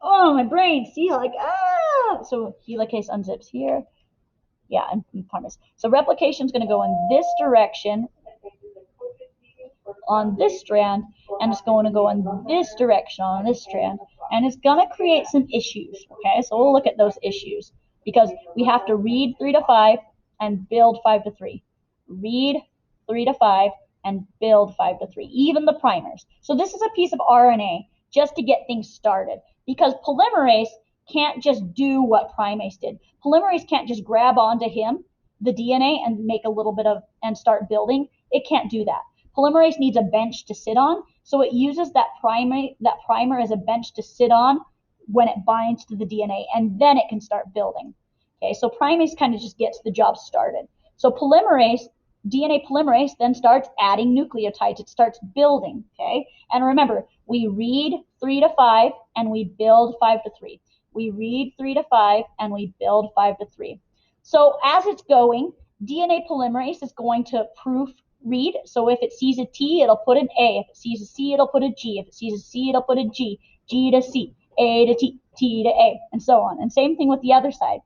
oh, my brain, see, like, so helicase unzips here. Yeah, and primase. So replication is going to go in this direction on this strand, and it's going to go in this direction on this strand, and it's going to create some issues. Okay, so we'll look at those issues because we have to read 3 to 5 and build 5 to 3. Read 3 to 5 and build 5 to 3, even the primers. So this is a piece of RNA just to get things started, because polymerase can't just do what primase did. Polymerase can't just grab onto the DNA, and make a little bit of, and start building. It can't do that. Polymerase needs a bench to sit on, so it uses that primer as a bench to sit on when it binds to the DNA, and then it can start building. Okay, so primase kind of just gets the job started. So DNA polymerase then starts adding nucleotides. It starts building, okay? And remember, we read 3 to 5 and we build 5 to 3. We read 3 to 5 and we build 5 to 3. So as it's going, DNA polymerase is going to proofread. So if it sees a T, it'll put an A. If it sees a C, it'll put a G. If it sees a C, it'll put a G. G to C, A to T, T to A, and so on. And same thing with the other side.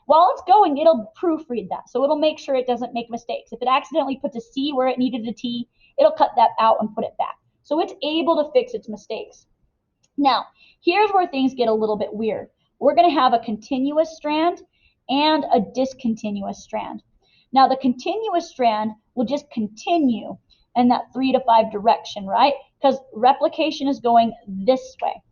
While it's going, it'll proofread that. So it'll make sure it doesn't make mistakes. If it accidentally puts a C where it needed a T, it'll cut that out and put it back. So it's able to fix its mistakes. Now, here's where things get a little bit weird. We're going to have a continuous strand and a discontinuous strand. Now, the continuous strand will just continue in that 3 to 5 direction, right? Because replication is going this way.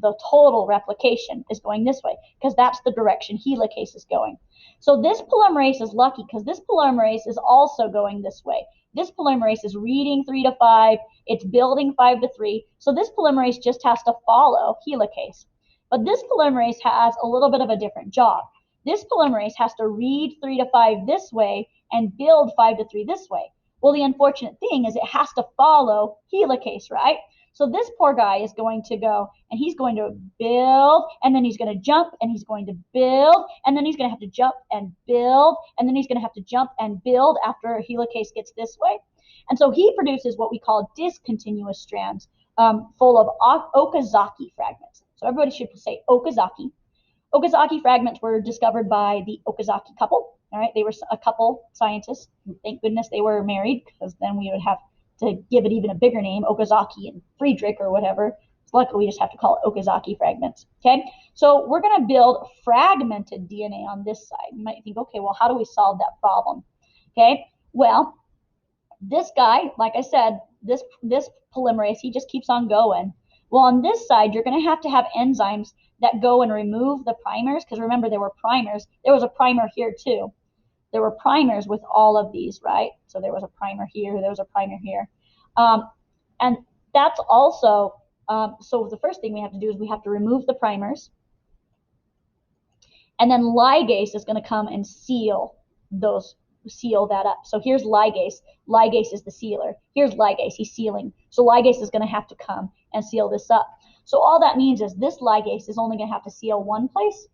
The total replication is going this way because that's the direction helicase is going. So this polymerase is lucky because this polymerase is also going this way. This polymerase is reading 3 to 5. It's building 5 to 3. So this polymerase just has to follow helicase. But this polymerase has a little bit of a different job. This polymerase has to read 3 to 5 this way and build 5 to 3 this way. Well, the unfortunate thing is it has to follow helicase, right? So this poor guy is going to go, and he's going to build, and then he's going to jump, and he's going to build, and then he's going to have to jump and build, and then he's going to have to jump and build after helicase gets this way. And so he produces what we call discontinuous strands full of Okazaki fragments. So everybody should say Okazaki. Okazaki fragments were discovered by the Okazaki couple. All right, they were a couple scientists. Thank goodness they were married, because then we would have to give it even a bigger name, Okazaki and Friedrich or whatever. Luckily, we just have to call it Okazaki fragments. Okay, so we're going to build fragmented DNA on this side. You might think, okay, well, how do we solve that problem? Okay, well, this guy, like I said, this polymerase, he just keeps on going. Well, on this side, you're going to have enzymes that go and remove the primers, because remember, there were primers. There was a primer here too. There were primers with all of these, right? So there was a primer here, there was a primer here. And that's also, so the first thing we have to do is we have to remove the primers. And then ligase is going to come and seal that up. So here's ligase. Ligase is the sealer. Here's ligase. He's sealing. So ligase is going to have to come and seal this up. So all that means is this ligase is only going to have to seal one place.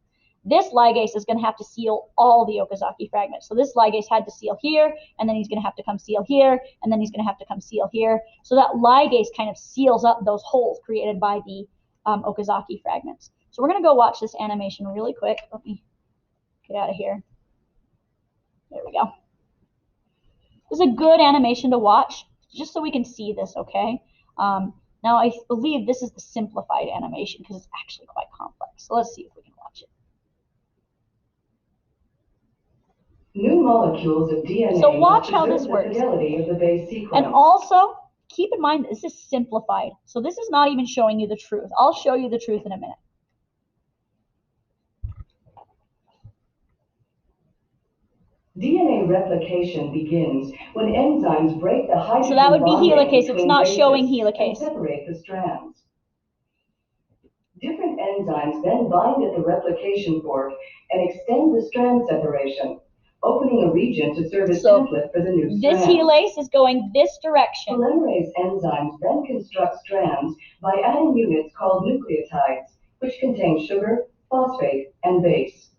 This ligase is going to have to seal all the Okazaki fragments. So this ligase had to seal here, and then he's going to have to come seal here, and then he's going to have to come seal here. So that ligase kind of seals up those holes created by the Okazaki fragments. So we're going to go watch this animation really quick. Let me get out of here. There we go. This is a good animation to watch, just so we can see this, okay? Now, I believe this is the simplified animation because it's actually quite complex. So let's see if we can watch it. New molecules of DNA. So watch how this works. And also, keep in mind, this is simplified. So this is not even showing you the truth. I'll show you the truth in a minute. DNA replication begins when enzymes break the hydrogen So that would be bonding helicase. It's between not showing bases and helicase. separate the strands. Different enzymes then bind at the replication fork and extend the strand separation, opening a region to serve as template for the new This strand. helase is going this direction. Polymerase enzymes then construct strands by adding units called nucleotides, which contain sugar, phosphate, and base.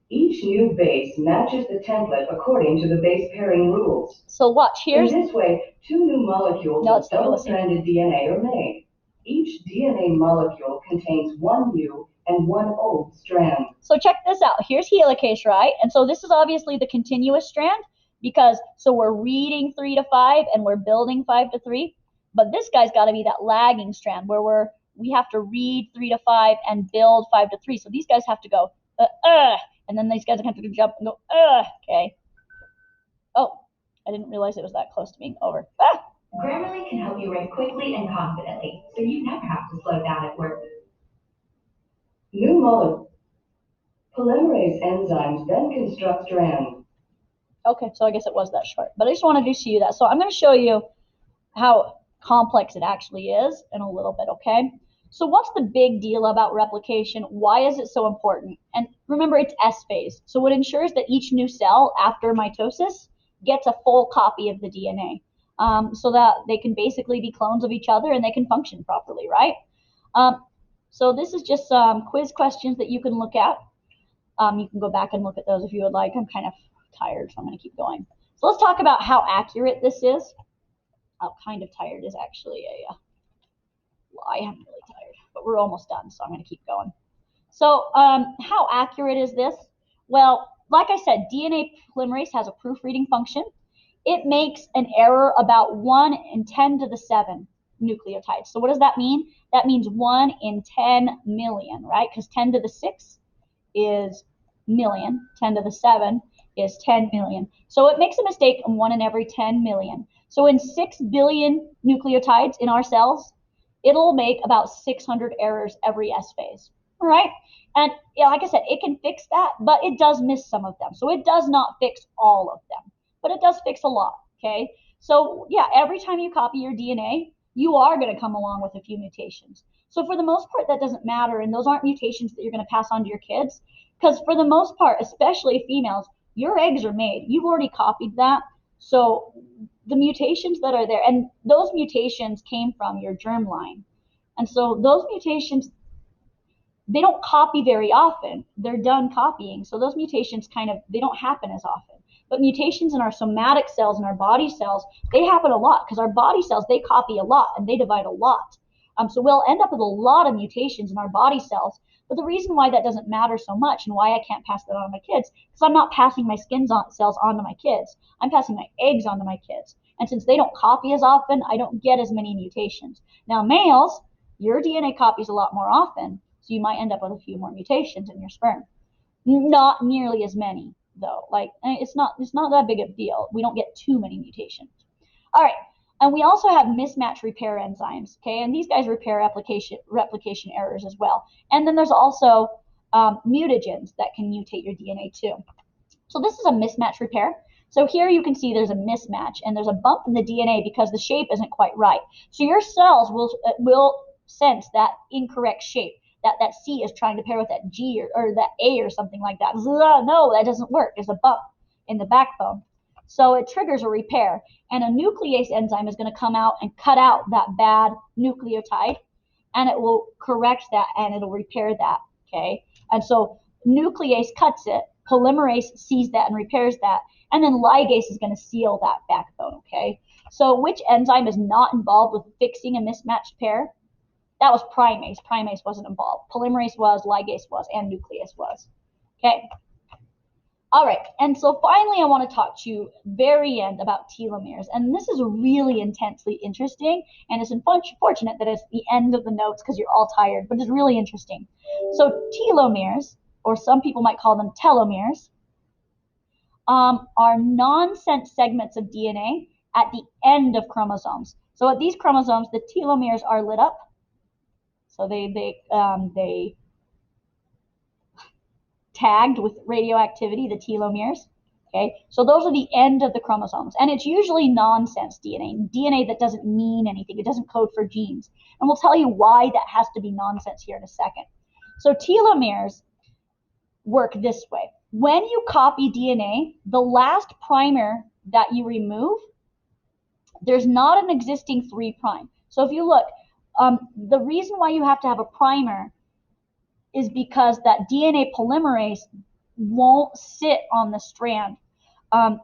Each new base matches the template according to the base pairing rules. So watch, In this way, two new molecules of double-stranded DNA are made. Each DNA molecule contains one new and one old strand. So check this out. Here's helicase, right? And so this is obviously the continuous strand because, so we're reading 3 to 5 and we're building 5 to 3. But this guy's got to be that lagging strand where we have to read 3 to 5 and build 5 to 3. So these guys have to go, and then these guys have to jump and go, okay. Oh, I didn't realize it was that close to being over. Grammarly can help you write quickly and confidently, so you never have to slow down at work. New molecule. Polymerase enzymes then construct strands. Okay, so I guess it was that short, but I just wanted to show you that. So I'm going to show you how complex it actually is in a little bit, okay? So what's the big deal about replication? Why is it so important? And remember, it's S phase. So it ensures that each new cell after mitosis gets a full copy of the DNA, so that they can basically be clones of each other and they can function properly, right? So this is just some quiz questions that you can look at. You can go back and look at those if you would like. I'm kind of tired, so I'm going to keep going. So let's talk about how accurate this is. Oh, kind of tired is actually a lie. I'm really tired, but we're almost done, so I'm going to keep going. So how accurate is this? Well, like I said, DNA polymerase has a proofreading function. It makes an error about 1 in 10 to the 7 nucleotides. So what does that mean? That means 1 in 10 million, right? Because 10 to the 6 is million, 10 to the 7 is 10 million. So it makes a mistake in 1 in every 10 million. So in 6 billion nucleotides in our cells, it'll make about 600 errors every S phase. All right? And yeah, like I said, it can fix that, but it does miss some of them. So it does not fix all of them, but it does fix a lot, okay? So yeah, every time you copy your DNA, you are going to come along with a few mutations. So for the most part, that doesn't matter, and those aren't mutations that you're going to pass on to your kids, because for the most part, especially females, your eggs are made. You've already copied that. So the mutations that are there, and those mutations came from your germline. And so those mutations, they don't copy very often. They're done copying. So those mutations they don't happen as often. But mutations in our somatic cells and our body cells, they happen a lot because our body cells, they copy a lot and they divide a lot. So we'll end up with a lot of mutations in our body cells. But the reason why that doesn't matter so much and why I can't pass that on to my kids, because I'm not passing my cells on to my kids. I'm passing my eggs on to my kids. And since they don't copy as often, I don't get as many mutations. Now, males, your DNA copies a lot more often, so you might end up with a few more mutations in your sperm. Not nearly as many, though. Like, it's not that big of a deal. We don't get too many mutations. All right. And we also have mismatch repair enzymes, okay? And these guys repair replication errors as well. And then there's also mutagens that can mutate your DNA too. So this is a mismatch repair. So here you can see there's a mismatch and there's a bump in the DNA because the shape isn't quite right. So your cells will sense that incorrect shape. That C is trying to pair with that G or that A or something like that. No, that doesn't work. There's a bump in the backbone. So it triggers a repair. And a nuclease enzyme is going to come out and cut out that bad nucleotide, and it will correct that and it'll repair that, okay? And so nuclease cuts it, polymerase sees that and repairs that, and then ligase is going to seal that backbone, okay? So which enzyme is not involved with fixing a mismatched pair? That was primase. Primase wasn't involved. Polymerase was, ligase was, and nuclease was, okay? All right, and so finally I want to talk to you very end about telomeres, and this is really intensely interesting, and it's unfortunate that it's the end of the notes because you're all tired, but it's really interesting. So telomeres, or some people might call them telomeres, are nonsense segments of DNA at the end of chromosomes. So at these chromosomes, the telomeres are lit up, so they tagged with radioactivity, the telomeres. Okay, so those are the end of the chromosomes, and it's usually nonsense DNA that doesn't mean anything. It doesn't code for genes, and we'll tell you why that has to be nonsense here in a second. So telomeres work this way. When you copy DNA, the last primer that you remove, there's not an existing 3'. So if you look, the reason why you have to have a primer is because that DNA polymerase won't sit on the strand. My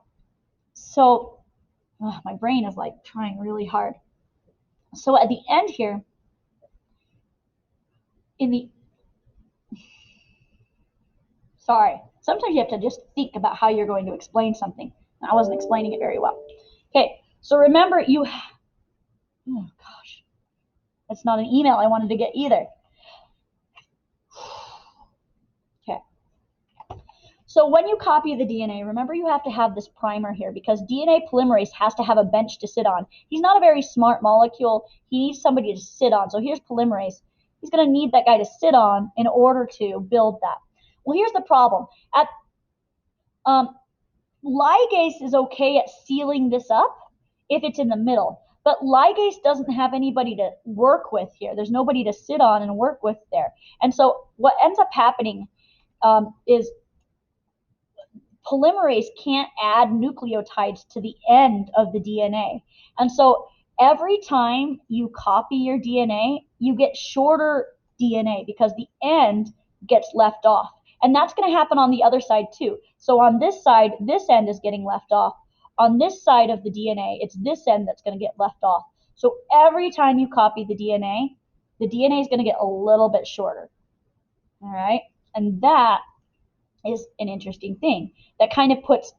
brain is like trying really hard. So at the end here, sometimes you have to just think about how you're going to explain something. I wasn't explaining it very well. Okay, so remember oh gosh, that's not an email I wanted to get either. Okay. So when you copy the DNA, remember you have to have this primer here because DNA polymerase has to have a bench to sit on. He's not a very smart molecule. He needs somebody to sit on. So here's polymerase. He's going to need that guy to sit on in order to build that. Well, here's the problem. Ligase is okay at sealing this up if it's in the middle, but ligase doesn't have anybody to work with here. There's nobody to sit on and work with there. And so what ends up happening is polymerase can't add nucleotides to the end of the DNA. And so every time you copy your DNA, you get shorter DNA because the end gets left off. And that's going to happen on the other side too. So on this side, this end is getting left off. On this side of the DNA, it's this end that's going to get left off. So every time you copy the DNA is going to get a little bit shorter. All right? And that is an interesting thing. That kind of puts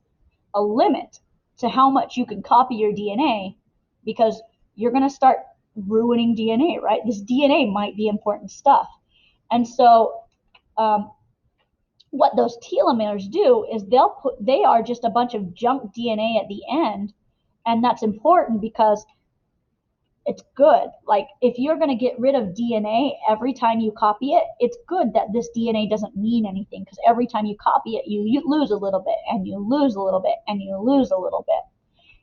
a limit to how much you can copy your DNA because you're going to start ruining DNA, right? This DNA might be important stuff. And so what those telomeres do is they are just a bunch of junk DNA at the end, and that's important because it's good. Like if you're going to get rid of DNA every time you copy it, it's good that this DNA doesn't mean anything because every time you copy it, you lose a little bit and you lose a little bit and you lose a little bit.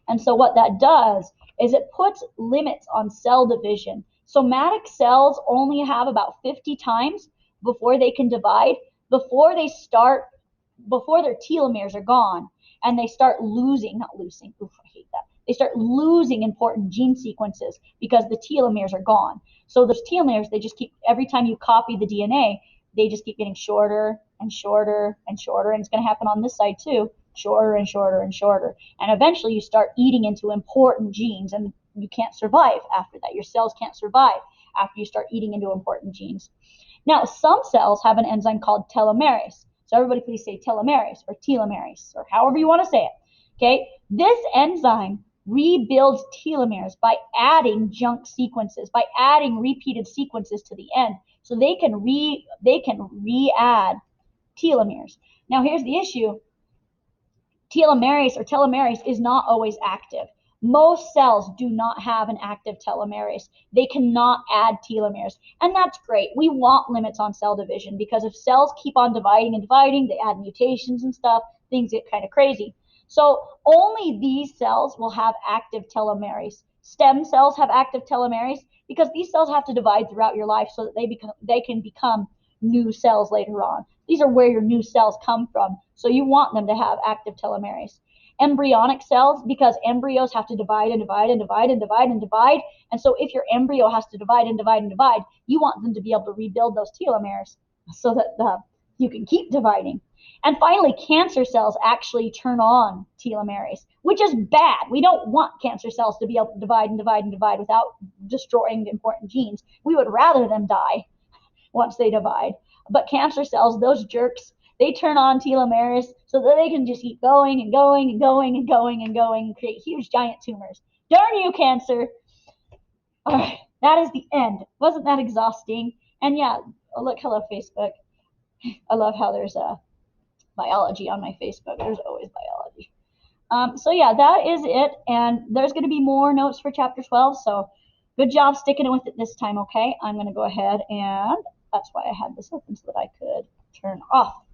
And so what that does is it puts limits on cell division. Somatic cells only have about 50 times before they can divide, before their telomeres are gone and they start losing important gene sequences because the telomeres are gone. So those telomeres, they just keep, every time you copy the DNA, they just keep getting shorter and shorter and shorter. And it's going to happen on this side too, shorter and shorter and shorter. And eventually you start eating into important genes and you can't survive after that. Your cells can't survive after you start eating into important genes. Now, some cells have an enzyme called telomerase. So everybody please say telomerase or telomerase or however you want to say it. Okay, this enzyme rebuilds telomeres by adding junk sequences, by adding repeated sequences to the end, so they can re-add telomeres. Now here's the issue. Telomerase is not always active. Most cells do not have an active telomerase. They cannot add telomeres, and that's great. We want limits on cell division because if cells keep on dividing and dividing, they add mutations and stuff, things get kind of crazy. So only these cells will have active telomerase. Stem cells have active telomerase because these cells have to divide throughout your life so that they can become new cells later on. These are where your new cells come from. So you want them to have active telomerase. Embryonic cells, because embryos have to divide and divide and divide and divide and divide. And so if your embryo has to divide and divide and divide, you want them to be able to rebuild those telomeres so that you can keep dividing. And finally, cancer cells actually turn on telomerase, which is bad. We don't want cancer cells to be able to divide and divide and divide without destroying the important genes. We would rather them die once they divide. But cancer cells, those jerks, they turn on telomeres so that they can just keep going and going and going and going and going and create huge giant tumors. Darn you, cancer. All right, that is the end. Wasn't that exhausting? And yeah, oh, look, hello, Facebook. I love how there's biology on my Facebook. There's always biology. So yeah, that is it. And there's going to be more notes for chapter 12. So good job sticking with it this time, okay? I'm going to go ahead and that's why I had this open so that I could turn off